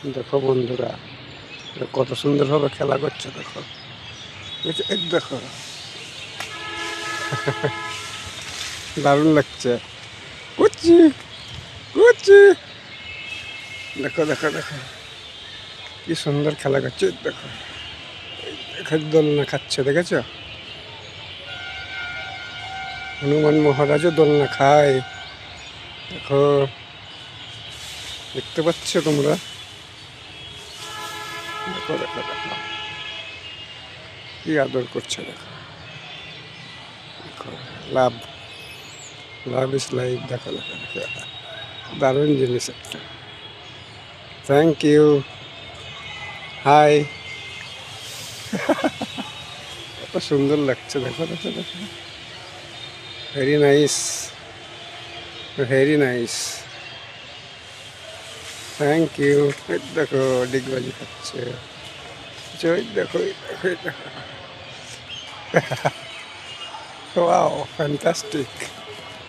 দেখো বন্ধুরা, কত সুন্দরভাবে খেলা করছে। দেখো এই দেখো, দারুণ লাগছে। কুচি কুচি, দেখো দেখো দেখো কি সুন্দর খেলা করছে। দেখো দোলনা খাচ্ছে, দেখেছ? হনুমান মহারাজও দোলনা খায়। দেখো, দেখতে পাচ্ছ তোমরা? দেখো দেখো দেখো কি আদর করছে। দেখো দেখো, লাভ লাভ ইস লাইফ। দেখো দেখো দেখো, দারুণ জিনিস একটা। Thank you. হাই। কত সুন্দর লাগছে। দেখো দেখো দেখো, very nice, very nice. Thank you. দেখো ডিগবাজি খাচ্ছে। দেখো দেখো, ওয়াও ফ্যান্টাস্টিক।